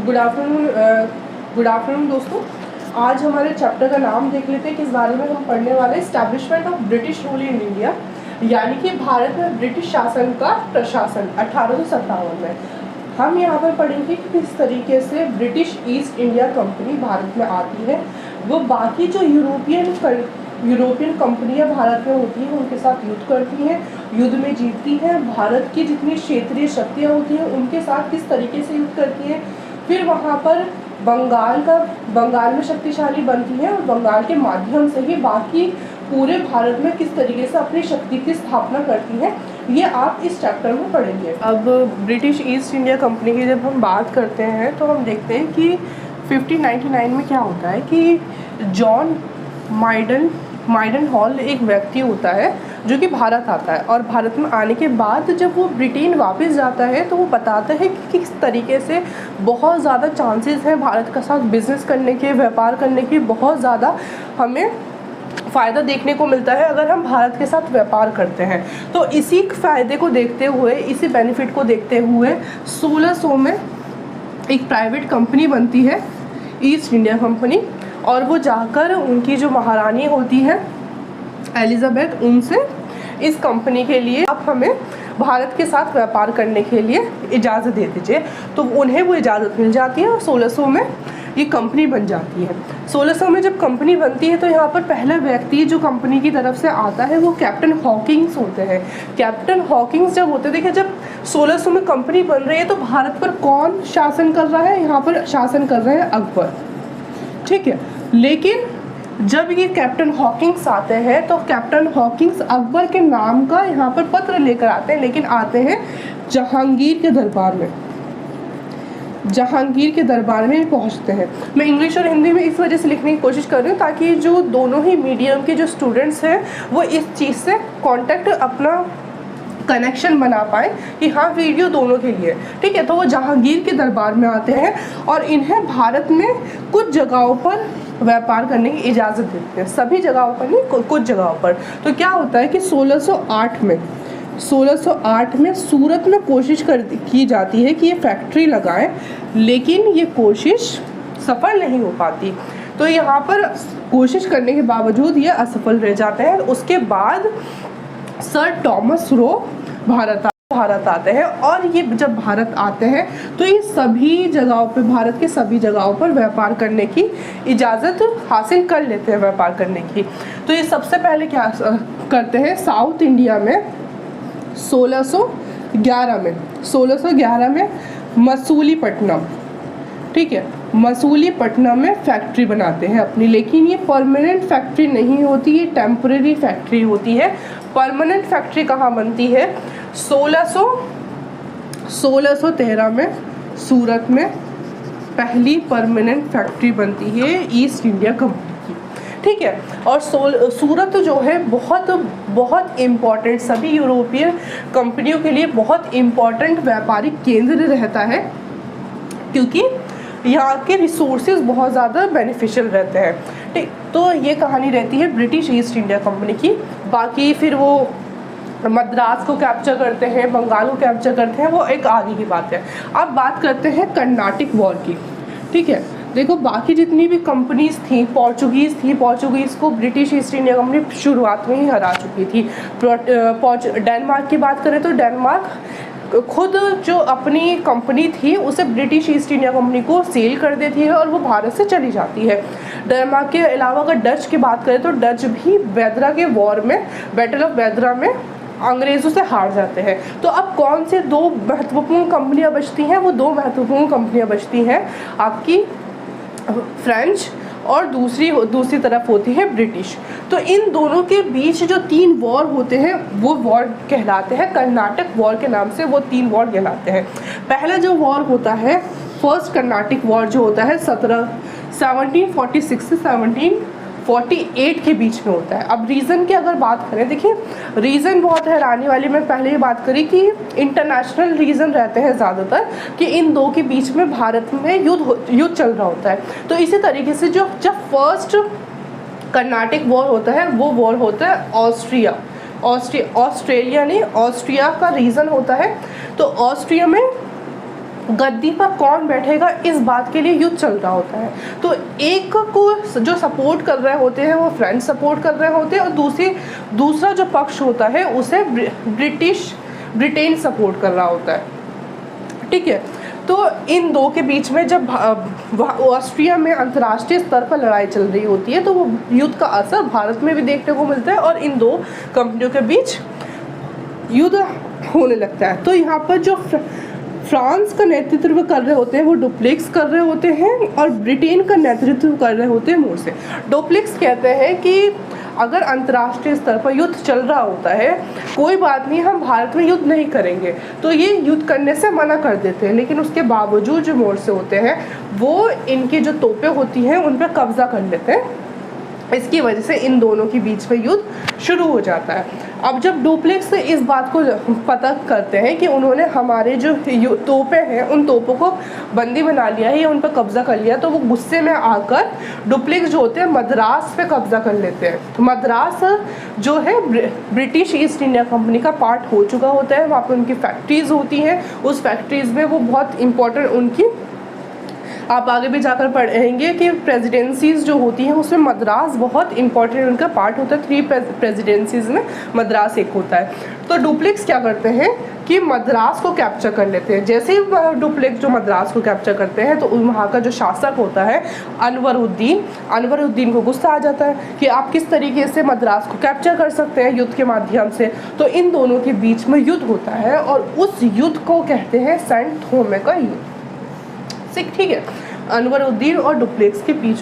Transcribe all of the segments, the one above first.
Good afternoon दोस्तों। आज हमारे चैप्टर का नाम देख लेते हैं। किस बारे में हम पढ़ने वाले हैं? Establishment of British rule in India, यानी कि भारत में ब्रिटिश शासन का प्रशासन 1857 में। हम यहाँ पर पढ़ेंगे कि किस तरीके से British east India company Bharat में आती है, वो बाकी जो यूरोपियन कंपनियां भारत में होती हैं उनके साथ युद्ध करती हैं, युद्ध में जीतती हैं, भारत की जितनी क्षेत्रीय शक्तियां होती हैं उनके साथ किस तरीके से युद्ध करती हैं, फिर वहाँ पर बंगाल में शक्तिशाली बनती है और बंगाल के माध्यम से ही बाकी पूरे भारत में किस तरीके से अपनी शक्ति की स्थापना करती हैं, ये आप इस चैप्टर में पढ़ेंगे। अब ब्रिटिश ईस्ट इंडिया कंपनी की जब हम बात करते हैं तो हम देखते हैं कि 1599 में क्या होता है कि जॉन माइडन हॉल एक व्यक्ति होता है जो कि भारत आता है, और भारत में आने के बाद जब वो ब्रिटेन वापस जाता है तो वो बताता है कि किस तरीके से बहुत ज़्यादा चांसेस हैं भारत के साथ बिज़नेस करने के, व्यापार करने की। बहुत ज़्यादा हमें फ़ायदा देखने को मिलता है अगर हम भारत के साथ व्यापार करते हैं। तो इसी फ़ायदे को देखते हुए, इसी बेनिफिट को देखते हुए 1600 में एक प्राइवेट कंपनी बनती है, ईस्ट इंडिया कंपनी, और वो जाकर उनकी जो महारानी होती है एलिजाबेथ, उनसे इस कंपनी के लिए आप हमें भारत के साथ व्यापार करने के लिए इजाज़त दे दीजिए। तो उन्हें वो इजाज़त मिल जाती है और 1600 में ये कंपनी बन जाती है। 1600 में जब कंपनी बनती है तो यहाँ पर पहला व्यक्ति जो कंपनी की तरफ से आता है वो कैप्टन हॉकिंग्स होते हैं। कैप्टन हॉकिंग्स जब होते, देखिए जब 1600 में कंपनी बन रही है तो भारत पर कौन शासन कर रहा है? यहाँ पर शासन कर रहे हैं अकबर, ठीक है। लेकिन जब ये कैप्टन हॉकिंग्स आते हैं तो कैप्टन हॉकिंग्स अकबर के नाम का यहाँ पर पत्र लेकर आते हैं, लेकिन आते हैं जहांगीर के दरबार में। जहांगीर के दरबार में पहुँचते हैं। मैं इंग्लिश और हिंदी में इस वजह से लिखने की कोशिश कर रही हूँ ताकि जो दोनों ही मीडियम के जो स्टूडेंट्स हैं वो इस चीज़ से कॉन्टेक्ट, अपना कनेक्शन बना पाए कि हाँ वीडियो दोनों के लिए, ठीक है। तो वो जहांगीर के दरबार में आते हैं और इन्हें भारत में कुछ जगहों पर व्यापार करने की इजाज़त देते हैं, सभी जगहों पर नहीं, कुछ जगहों पर। तो क्या होता है कि 1608 में सूरत में कोशिश की जाती है कि ये फैक्ट्री लगाएं, लेकिन ये कोशिश सफल नहीं हो पाती। तो यहाँ पर कोशिश करने के बावजूद ये असफल रह जाते हैं। उसके बाद सर टॉमस रो भारत आते हैं, और ये जब भारत आते हैं तो ये सभी जगहों पे, भारत के सभी जगहों पर व्यापार करने की इजाज़त हासिल कर लेते हैं, व्यापार करने की। तो ये सबसे पहले क्या करते हैं, साउथ इंडिया में 1611 में मसूलीपट्टनम, ठीक है, मसूलीपट्टनम में फैक्ट्री बनाते हैं अपनी। लेकिन ये परमानेंट फैक्ट्री नहीं होती, ये टेम्परेरी फैक्ट्री होती है। परमानेंट फैक्ट्री कहाँ बनती है? 1613 में सूरत में पहली परमानेंट फैक्ट्री बनती है ईस्ट इंडिया कंपनी की, ठीक है। और सूरत जो है बहुत इम्पॉर्टेंट, सभी यूरोपियन कंपनियों के लिए बहुत इम्पॉर्टेंट व्यापारिक केंद्र रहता है, क्योंकि यहाँ के रिसोर्सेज बहुत ज़्यादा बेनिफिशियल रहते हैं, ठीक। तो ये कहानी रहती है ब्रिटिश ईस्ट इंडिया कंपनी की। बाकी फिर वो मद्रास को कैप्चर करते हैं, बंगाल को कैप्चर करते हैं, वो एक आगे की बात है। अब बात करते हैं कर्नाटिक वॉर की, ठीक है। देखो बाकी जितनी भी कंपनीज थी, पोर्चुगीज़ को ब्रिटिश ईस्ट इंडिया कंपनी शुरुआत में ही हरा चुकी थी। डेनमार्क की बात करें तो डेनमार्क खुद जो अपनी कंपनी थी उसे ब्रिटिश ईस्ट इंडिया कंपनी को सेल कर देती है और वो भारत से चली जाती है। डेनमार्क के अलावा अगर डच की बात करें तो डच भी वेदरा के वॉर में, बैटल ऑफ वेदरा में अंग्रेज़ों से हार जाते हैं। तो अब कौन से दो महत्वपूर्ण कंपनियां बचती हैं? वो दो महत्वपूर्ण कंपनियां बचती हैं आपकी, फ्रेंच और दूसरी तरफ होती है ब्रिटिश। तो इन दोनों के बीच जो 3 वॉर होते हैं वो वॉर कहलाते हैं कर्नाटक वॉर के नाम से, वो 3 वॉर कहलाते हैं। पहला जो वॉर होता है, फर्स्ट कर्नाटिक वॉर जो होता है 1746 से 1748 के बीच में होता है। अब रीज़न की अगर बात करें, देखिए रीज़न बहुत हैरानी वाली, मैं पहले ही बात करी कि इंटरनेशनल रीज़न रहते हैं ज़्यादातर कि इन दो के बीच में भारत में युद्ध चल रहा होता है। तो इसी तरीके से जब फर्स्ट कर्नाटिक वॉर होता है वो वॉर होता है ऑस्ट्रिया नहीं, ऑस्ट्रिया का रीज़न होता है। तो ऑस्ट्रिया में गद्दी पर कौन बैठेगा इस बात के लिए युद्ध चल रहा होता है। तो एक को जो सपोर्ट कर रहे होते हैं वो फ्रेंच सपोर्ट कर रहे होते हैं और दूसरा जो पक्ष होता है उसे ब्रिटेन सपोर्ट कर रहा होता है, ठीक है। तो इन दो के बीच में जब ऑस्ट्रिया में अंतर्राष्ट्रीय स्तर पर लड़ाई चल रही होती है तो वो युद्ध का असर भारत में भी देखने को मिलता है और इन दो कंपनियों के बीच युद्ध होने लगता है। तो यहाँ पर जो फ्रांस का नेतृत्व कर रहे होते हैं वो डुप्लेक्स कर रहे होते हैं और ब्रिटेन का नेतृत्व कर रहे होते हैं मोरसे। डुप्लेक्स कहते हैं कि अगर अंतर्राष्ट्रीय स्तर पर युद्ध चल रहा होता है, कोई बात नहीं, हम भारत में युद्ध नहीं करेंगे, तो ये युद्ध करने से मना कर देते हैं। लेकिन उसके बावजूद जो मोरसे होते हैं वो इनकी जो तोपें होती हैं उन पर कब्जा कर लेते हैं। इसकी वजह से इन दोनों के बीच में युद्ध शुरू हो जाता है। अब जब डुप्लेक्स इस बात को पता करते हैं कि उन्होंने हमारे जो तोपें हैं उन तोपों को बंदी बना लिया है या उन पर कब्जा कर लिया, तो वो गुस्से में आकर डुप्लेक्स जो होते हैं मद्रास पे कब्जा कर लेते हैं। मद्रास जो है ब्रिटिश ईस्ट इंडिया कंपनी का पार्ट हो चुका होता है। वहाँ पर उनकी फैक्ट्रीज़ होती हैं, उस फैक्ट्रीज़ में वो बहुत इंपॉर्टेंट उनकी, आप आगे भी जाकर पढ़ेंगे कि प्रेसिडेंसीज़ जो होती हैं उसमें मद्रास बहुत इंपॉर्टेंट उनका पार्ट होता है। 3 प्रेसिडेंसीज़ में मद्रास एक होता है। तो डुप्लेक्स क्या करते हैं कि मद्रास को कैप्चर कर लेते हैं। जैसे ही डुप्लेक्स जो मद्रास को कैप्चर करते हैं तो वहाँ का जो शासक होता है अनवरुद्दीन को गुस्सा आ जाता है कि आप किस तरीके से मद्रास को कैप्चर कर सकते हैं युद्ध के माध्यम से। तो इन दोनों के बीच में युद्ध होता है और उस युद्ध को कहते हैं सेंट थोमे का युद्ध, ठीक है। अनवरुद्दीन और डुप्लेक्स के बीच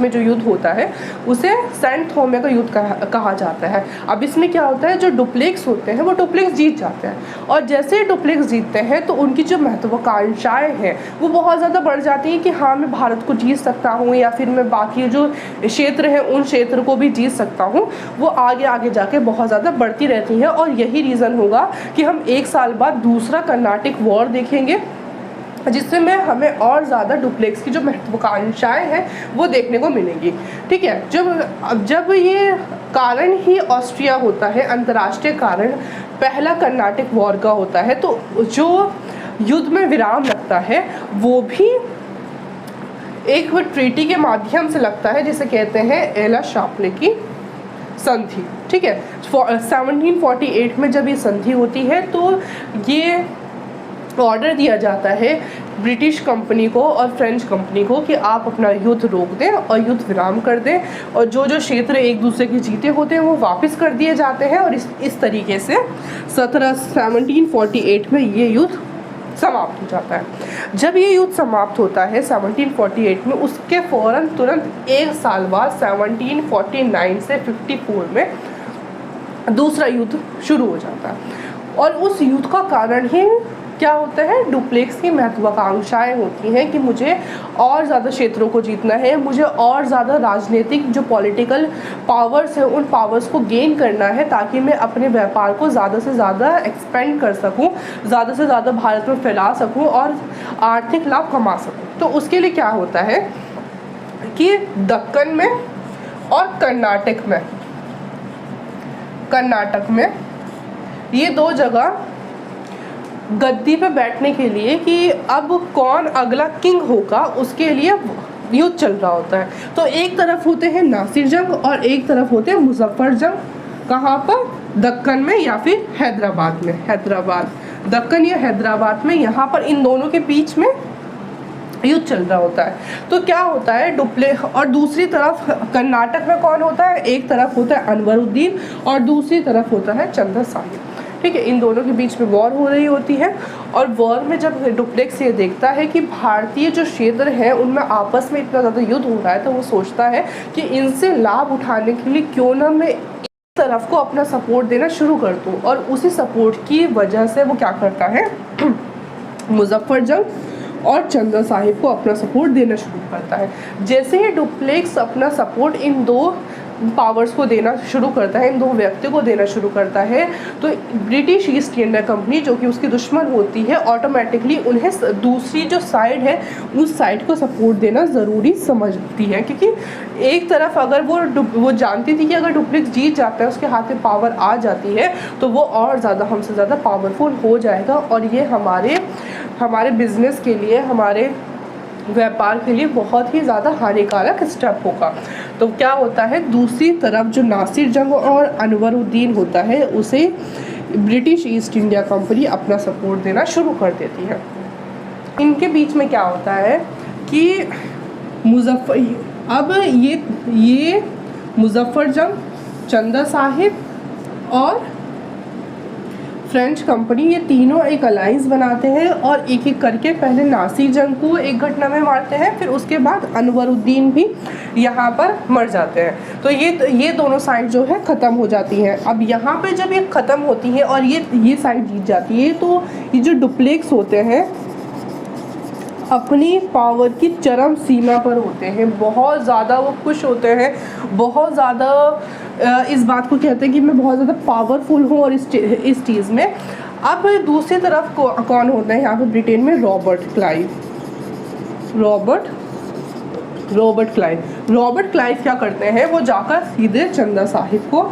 में जो युद्ध होता है उसे सेंट थोमे का युद्ध कहा जाता है। अब इसमें क्या होता है, जो डुप्लेक्स होते हैं वो डुप्लेक्स जीत जाते हैं और जैसे ही डुप्लेक्स जीतते हैं तो उनकी जो महत्वाकांक्षाएं हैं वो बहुत ज़्यादा बढ़ जाती हैं कि हाँ मैं भारत को जीत सकता हूँ या फिर मैं बाकी जो क्षेत्र हैं उन क्षेत्र को भी जीत सकता हूँ। वो आगे आगे जाके बहुत ज़्यादा बढ़ती रहती हैं और यही रीज़न होगा कि हम 1 साल बाद दूसरा कर्नाटिक वॉर देखेंगे जिससे में हमें और ज़्यादा डुप्लेक्स की जो महत्वाकांक्षाएं हैं वो देखने को मिलेंगी, ठीक है। जब ये कारण ही ऑस्ट्रिया होता है, अंतर्राष्ट्रीय कारण पहला कर्नाटिक वॉर का होता है, तो जो युद्ध में विराम लगता है वो भी एक ट्रीटी के माध्यम से लगता है जिसे कहते हैं एला शापले की संधि, ठीक है। 1748 में जब ये संधि होती है तो ये ऑर्डर दिया जाता है ब्रिटिश कंपनी को और फ्रेंच कंपनी को कि आप अपना युद्ध रोक दें और युद्ध विराम कर दें और जो क्षेत्र एक दूसरे के जीते होते हैं वो वापस कर दिए जाते हैं और इस तरीके से 1748 में ये युद्ध समाप्त हो जाता है। जब ये युद्ध समाप्त होता है 1748 में, उसके तुरंत 1 साल बाद 1749 से 54 में दूसरा युद्ध शुरू हो जाता है और उस युद्ध का कारण ही क्या होता है, डुप्लेक्स की महत्वाकांक्षाएं होती हैं कि मुझे और ज़्यादा क्षेत्रों को जीतना है, मुझे और ज़्यादा राजनीतिक जो पॉलिटिकल पावर्स है उन पावर्स को गेन करना है ताकि मैं अपने व्यापार को ज़्यादा से ज़्यादा एक्सपेंड कर सकूं, ज़्यादा से ज़्यादा भारत में फैला सकूं और आर्थिक लाभ कमा सकूं। तो उसके लिए क्या होता है कि दक्कन में और कर्नाटक में ये 2 जगह गद्दी पे बैठने के लिए कि अब कौन अगला किंग होगा उसके लिए युद्ध चल रहा होता है। तो एक तरफ होते हैं नासिर जंग और एक तरफ होते हैं मुजफ्फर जंग। कहाँ पर, दक्कन में या फिर हैदराबाद में, दक्कन या हैदराबाद में, यहाँ पर इन दोनों के बीच में युद्ध चल रहा होता है। तो क्या होता है और दूसरी तरफ कर्नाटक में कौन होता है, एक तरफ होता है अनवरुद्दीन और दूसरी तरफ होता है चंद्र साहिब, ठीक है। इन दोनों के बीच में वॉर हो रही होती है और वॉर में जब डुप्लेक्स ये देखता है कि भारतीय जो क्षेत्र हैं उनमें आपस में इतना ज़्यादा युद्ध हो रहा है तो वो सोचता है कि इनसे लाभ उठाने के लिए क्यों ना मैं इस तरफ को अपना सपोर्ट देना शुरू कर दूँ और उसी सपोर्ट की वजह से वो क्या करता है मुजफ्फर जंग और चंद्र साहिब को अपना सपोर्ट देना शुरू करता है। जैसे ही डुप्लेक्स अपना सपोर्ट इन 2 पावर्स को देना शुरू करता है, इन 2 व्यक्तियों को देना शुरू करता है, तो ब्रिटिश ईस्ट इंडिया कंपनी जो कि उसकी दुश्मन होती है ऑटोमेटिकली उन्हें दूसरी जो साइड है उस साइड को सपोर्ट देना ज़रूरी समझती है। क्योंकि एक तरफ अगर वो जानती थी कि अगर डुप्लेक्स जीत जाता है, उसके हाथ में पावर आ जाती है, तो वो और ज़्यादा हमसे ज़्यादा पावरफुल हो जाएगा और ये हमारे हमारे बिजनेस के लिए, हमारे व्यापार के लिए बहुत ही ज़्यादा हानिकारक स्टेप होगा। तो क्या होता है, दूसरी तरफ जो नासिर जंग और अनवरुद्दीन होता है उसे ब्रिटिश ईस्ट इंडिया कंपनी अपना सपोर्ट देना शुरू कर देती है। इनके बीच में क्या होता है कि अब ये मुजफ्फर जंग, चंदा साहिब और फ्रेंच कंपनी, ये तीनों एक अलायंस बनाते हैं और एक एक करके पहले नासिर जंग को एक घटना में मारते हैं, फिर उसके बाद अनवरुद्दीन भी यहाँ पर मर जाते हैं। तो ये दोनों साइड जो है ख़त्म हो जाती हैं। अब यहाँ पे जब ये ख़त्म होती है और ये साइड जीत जाती है, तो ये जो डुप्लेक्स होते हैं अपनी पावर की चरम सीमा पर होते हैं, बहुत ज़्यादा वो खुश होते हैं, बहुत ज़्यादा इस बात को कहते हैं कि मैं बहुत ज़्यादा पावरफुल हूँ और इस चीज़ में। अब दूसरी तरफ कौन होता है यहाँ पे ब्रिटेन में, रॉबर्ट क्लाइव क्या करते हैं, वो जाकर सीधे चंदा साहिब को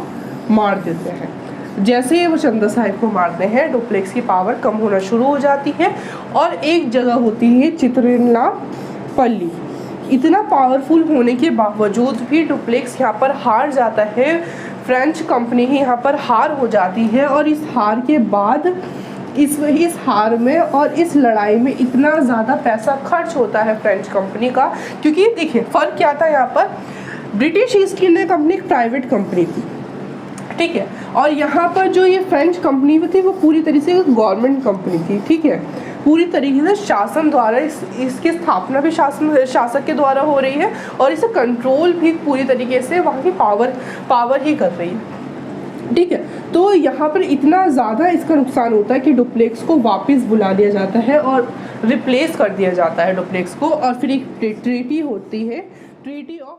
मार देते हैं। जैसे ही वो चंदा साहिब को मारते हैं, डुप्लेक्स की पावर कम होना शुरू हो जाती है और एक जगह होती है चित्रिन्नापल्ली। इतना पावरफुल होने के बावजूद भी डुप्लेक्स यहाँ पर हार जाता है, फ्रेंच कंपनी ही यहाँ पर हार हो जाती है। और इस हार के बाद इस हार में और इस लड़ाई में इतना ज़्यादा पैसा खर्च होता है फ्रेंच कंपनी का, क्योंकि देखिए फ़र्क क्या था यहाँ पर, ब्रिटिश ईस्ट इंडिया कंपनी एक प्राइवेट कंपनी थी, ठीक है, और यहाँ पर जो ये फ्रेंच कंपनी थी वो पूरी तरीके से गवर्नमेंट कंपनी थी, ठीक है, पूरी तरीके से शासन द्वारा इसकी स्थापना भी शासक के द्वारा हो रही है और इसे कंट्रोल भी पूरी तरीके से वहाँ की पावर ही कर रही है, ठीक है। तो यहाँ पर इतना ज़्यादा इसका नुकसान होता है कि डुप्लेक्स को वापस बुला लिया जाता है और रिप्लेस कर दिया जाता है डुप्लेक्स को, और फिर एक ट्रीटी होती है, ट्रीटी ऑफ